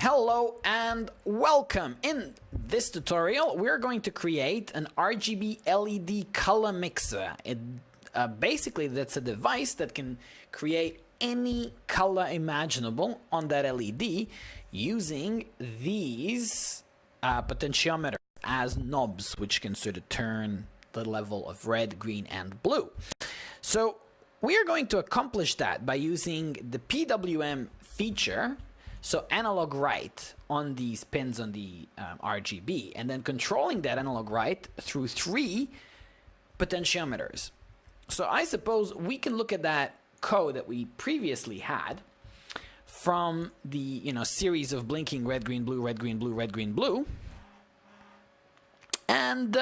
Hello and welcome. In this tutorial, we're going to create an RGB LED Color Mixer. Basically, that's a device that can create any color imaginable on that LED using these potentiometers as knobs, which can sort of turn the level of red, green, and blue. So we are going to accomplish that by using the PWM feature, so analog write on these pins on the RGB, and then controlling that analog write through 3 potentiometers. So I suppose we can look at that code that we previously had from the series of blinking red, green, blue, red, green, blue, red, green, blue, and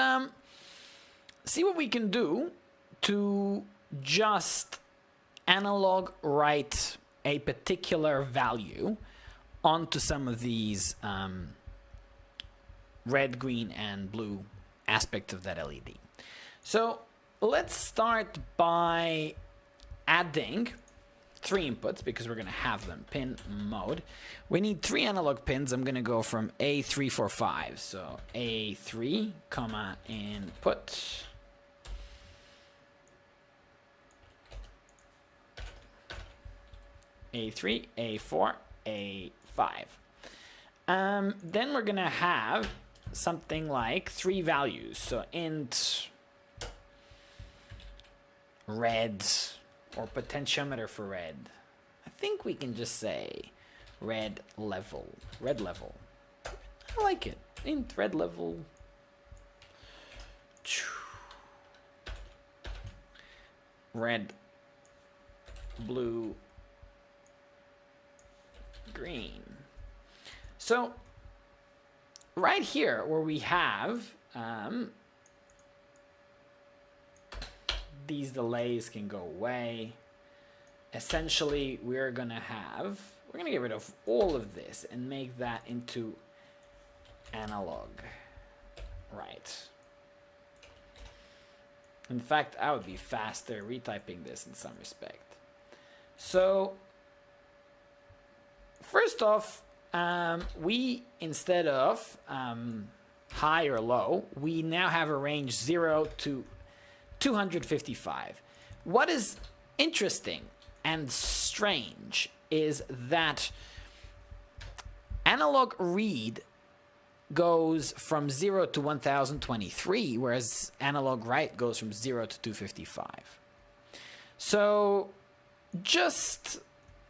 see what we can do to just analog write a particular value onto some of these red, green, and blue aspects of that LED. So let's start by adding 3 inputs because we're going to have them pin mode. We need 3 analog pins. I'm going to go from A345. So A3, comma, input. A3, A4, A5. Then we're going to have something like 3 values. So int red, or potentiometer for red. I think we can just say red level. Red level. I like it. Int red level. Red, blue, green. So right here where we have these delays can go away. Essentially we're gonna get rid of all of this and make that into analog, right? In fact, I would be faster retyping this in some respect. So first off, we, instead of high or low, we now have a range 0 to 255. What is interesting and strange is that analog read goes from 0 to 1023, whereas analog write goes from 0 to 255. So just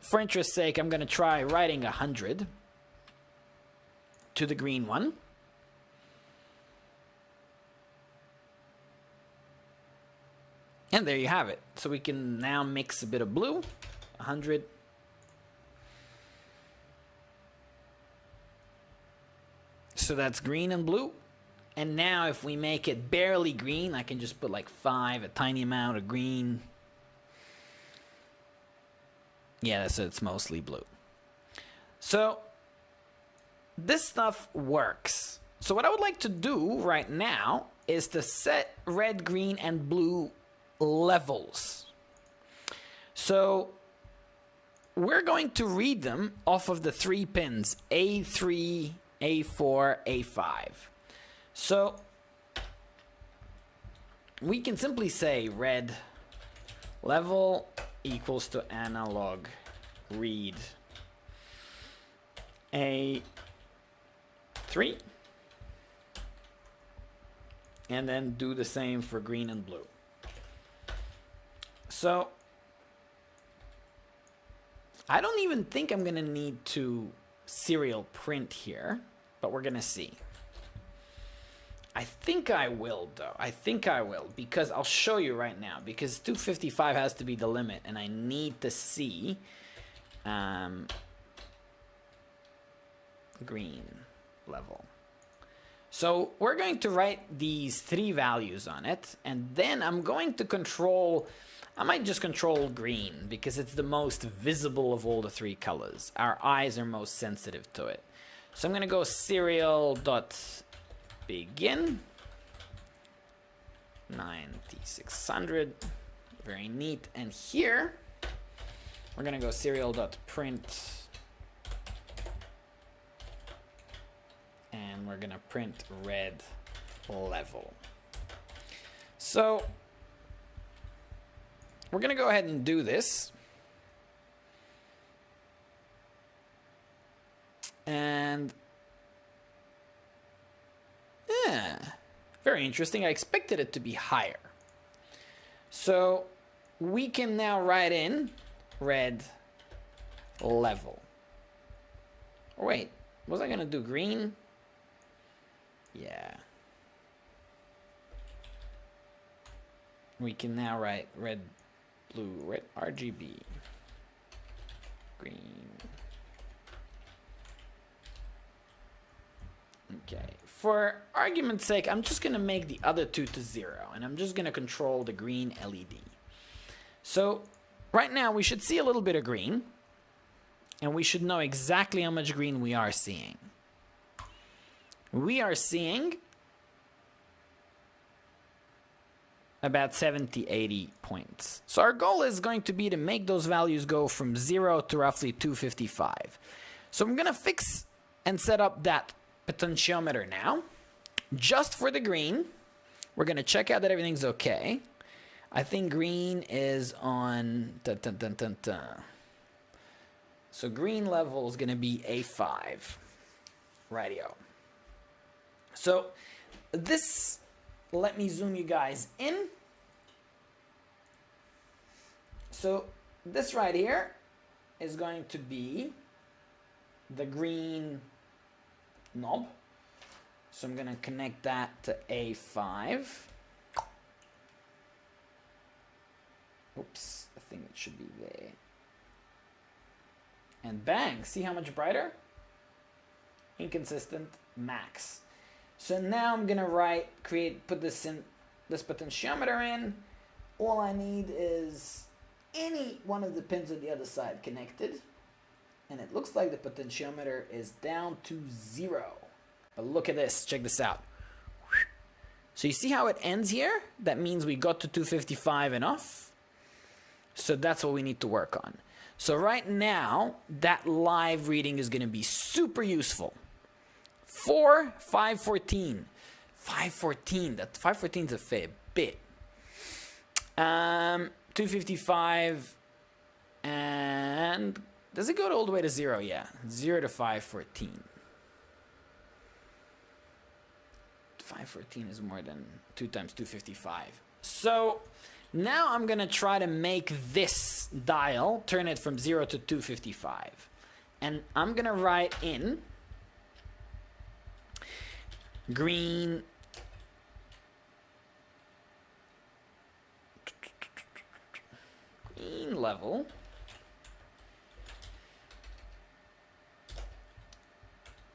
for interest's sake, I'm going to try writing 100 to the green one. And there you have it. So we can now mix a bit of blue, 100. So that's green and blue. And now if we make it barely green, I can just put like 5, a tiny amount of green. Yeah, so it's mostly blue. So this stuff works. So what I would like to do right now is to set red, green, and blue levels. So we're going to read them off of the 3 pins A3, A4, A5. So we can simply say red level equals to analog read A3, and then do the same for green and blue. So I don't even think I'm going to need to serial print here, but we're going to see. I think I will, though. I think I will, because I'll show you right now, because 255 has to be the limit, and I need to see green level. So we're going to write these 3 values on it, and then I'm going to control, I might just control green because it's the most visible of all the 3 colors. Our eyes are most sensitive to it. So I'm going to go serial.begin 9600. Very neat. And here we're going to go serial.print and we're gonna print red level. So we're gonna go ahead and do this. And yeah, very interesting. I expected it to be higher. So we can now write in red level. Or wait, was I gonna do green? Yeah. We can now write red, blue, red, RGB, green. Okay, for argument's sake, I'm just gonna make the other two to 0, and I'm just gonna control the green LED. So right now we should see a little bit of green, and we should know exactly how much green we are seeing. We are seeing about 70, 80 points. So our goal is going to be to make those values go from 0 to roughly 255. So I'm gonna fix and set up that potentiometer now. Just for the green, we're gonna check out that everything's okay. I think green is on... So green level is gonna be A5. Rightio. So this, let me zoom you guys in. So this right here is going to be the green knob. So I'm gonna connect that to A5. Oops, I think it should be there. And bang, see how much brighter? Inconsistent, max. So now I'm gonna put this potentiometer in. All I need is any one of the pins on the other side connected. And it looks like the potentiometer is down to 0. But look at this, check this out. So you see how it ends here? That means we got to 255 enough. So that's what we need to work on. So right now, that live reading is gonna be super useful. 514. 514, that 514 is a fair bit. 255, and does it go all the way to 0? Yeah, 0 to 514. 514 is more than 2 times 255. So now I'm gonna try to make this dial, turn it from 0 to 255. And I'm gonna write in green level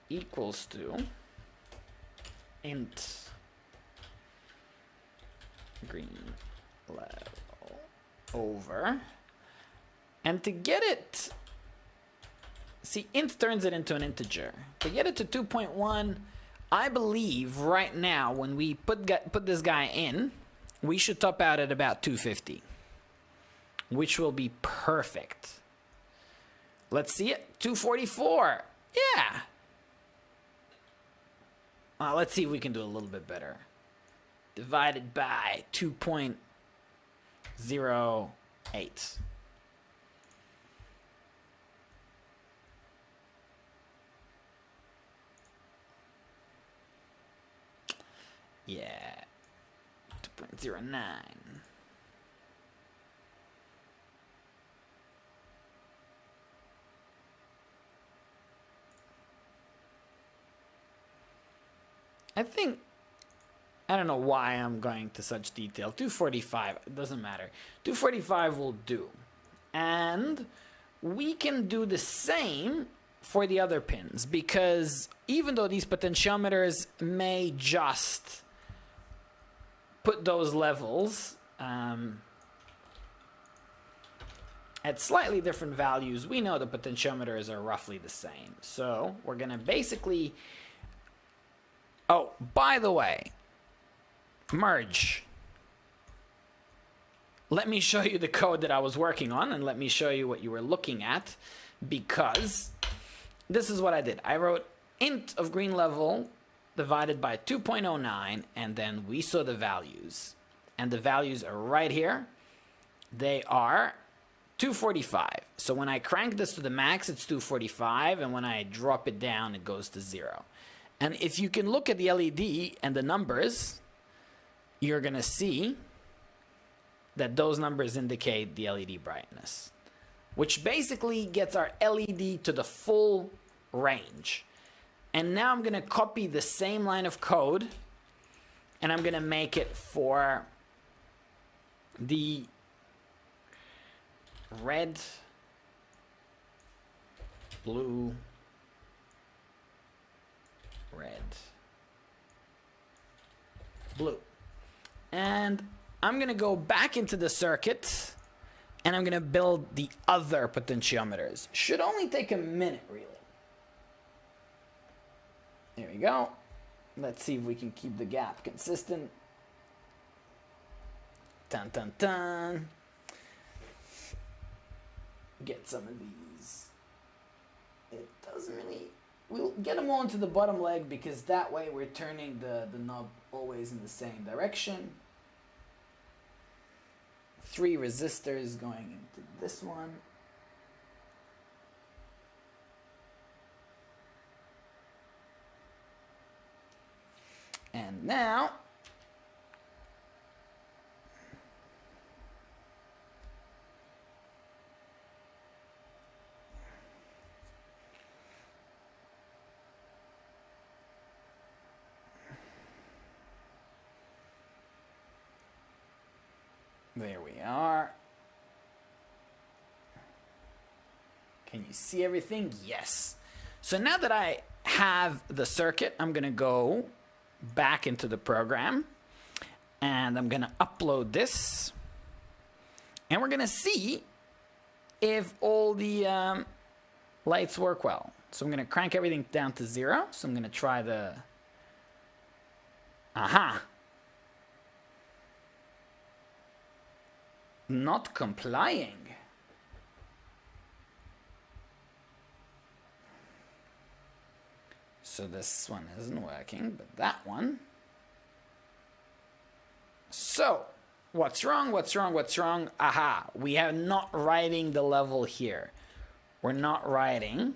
equals to int green level over, and to get it, see, int turns it into an integer. To get it to 2.1, I believe right now when we put this guy in, we should top out at about 250, which will be perfect. Let's see it. 244. Yeah. Let's see if we can do a little bit better. Divided by 2.08. Yeah. 2.09. I think, I don't know why I'm going to such detail. 245, it doesn't matter. 245 will do. And we can do the same for the other pins, because even though these potentiometers may just put those levels at slightly different values, we know the potentiometers are roughly the same. So we're going to basically... Oh, by the way, merge. Let me show you the code that I was working on, and let me show you what you were looking at, because this is what I did. I wrote int of green level divided by 2.09, and then we saw the values. And the values are right here. They are 245. So when I crank this to the max, it's 245, and when I drop it down, it goes to 0. And if you can look at the LED and the numbers, you're going to see that those numbers indicate the LED brightness, which basically gets our LED to the full range. And now I'm going to copy the same line of code, and I'm going to make it for the red, blue, red, blue. And I'm going to go back into the circuit, and I'm going to build the other potentiometers. Should only take a minute, really. There we go. Let's see if we can keep the gap consistent. Dun, dun, dun. Get some of these. It doesn't really... We'll get them all into the bottom leg, because that way we're turning the knob always in the same direction. 3 resistors going into this one. And now there we are. Can you see everything? Yes. So now that I have the circuit, I'm going to go back into the program, and I'm going to upload this, and we're going to see if all the lights work well. So I'm going to crank everything down to 0. So I'm going to try the... Aha! Not complying. So this one isn't working, but that one. So, what's wrong? What's wrong? What's wrong? Aha, we are not writing the level here. We're not writing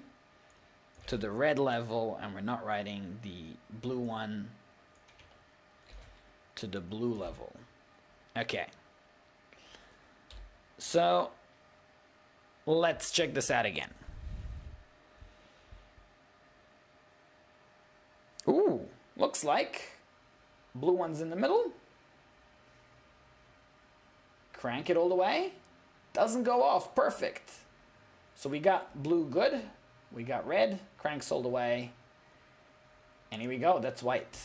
to the red level, and we're not writing the blue one to the blue level. Okay. So, let's check this out again. Ooh, looks like blue one's in the middle. Crank it all the way. Doesn't go off. Perfect. So we got blue good. We got red. Cranks all the way. And here we go. That's white.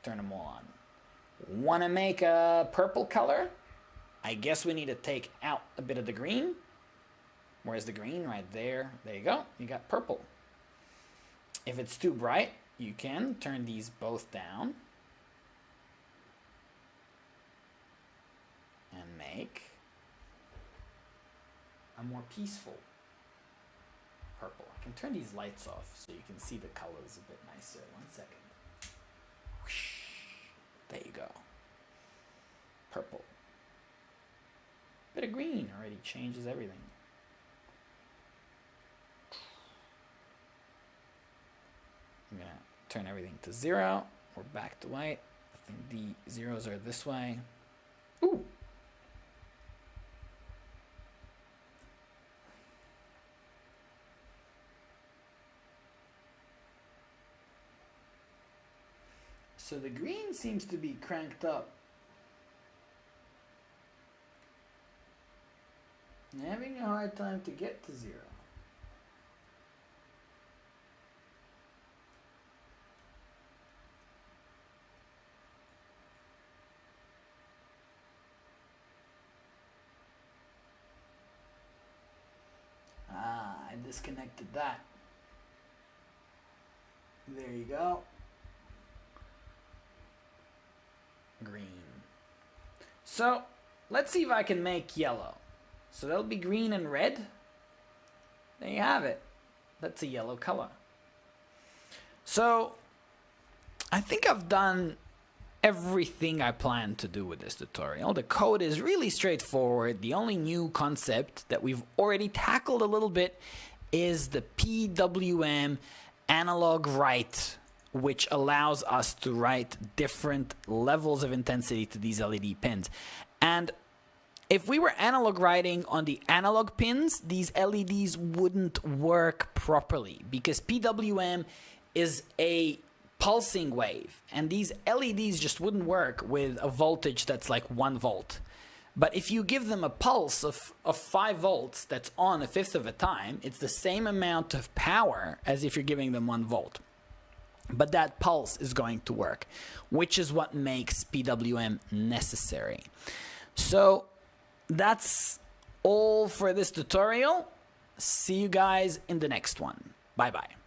Turn them all on. Want to make a purple color? I guess we need to take out a bit of the green. Where's the green? Right there. There you go. You got purple. If it's too bright, you can turn these both down and make a more peaceful purple. I can turn these lights off so you can see the colors a bit nicer. 1 second. Whoosh. There you go. Purple. Bit of green already changes everything. I'm gonna turn everything to 0. We're back to white. I think the zeros are this way. Ooh. So the green seems to be cranked up. I'm having a hard time to get to 0. I disconnected that. There you go. Green. So let's see if I can make yellow. So that'll be green and red. There you have it. That's a yellow color. So I think I've done everything I plan to do with this tutorial. The code is really straightforward. The only new concept that we've already tackled a little bit is the PWM analog write, which allows us to write different levels of intensity to these LED pins. And if we were analog writing on the analog pins, these LEDs wouldn't work properly because PWM is a pulsing wave, and these LEDs just wouldn't work with a voltage that's like 1 volt. But if you give them a pulse of 5 volts that's on a fifth of a time, it's the same amount of power as if you're giving them 1 volt. But that pulse is going to work, which is what makes PWM necessary. So that's all for this tutorial. See you guys in the next one. Bye bye.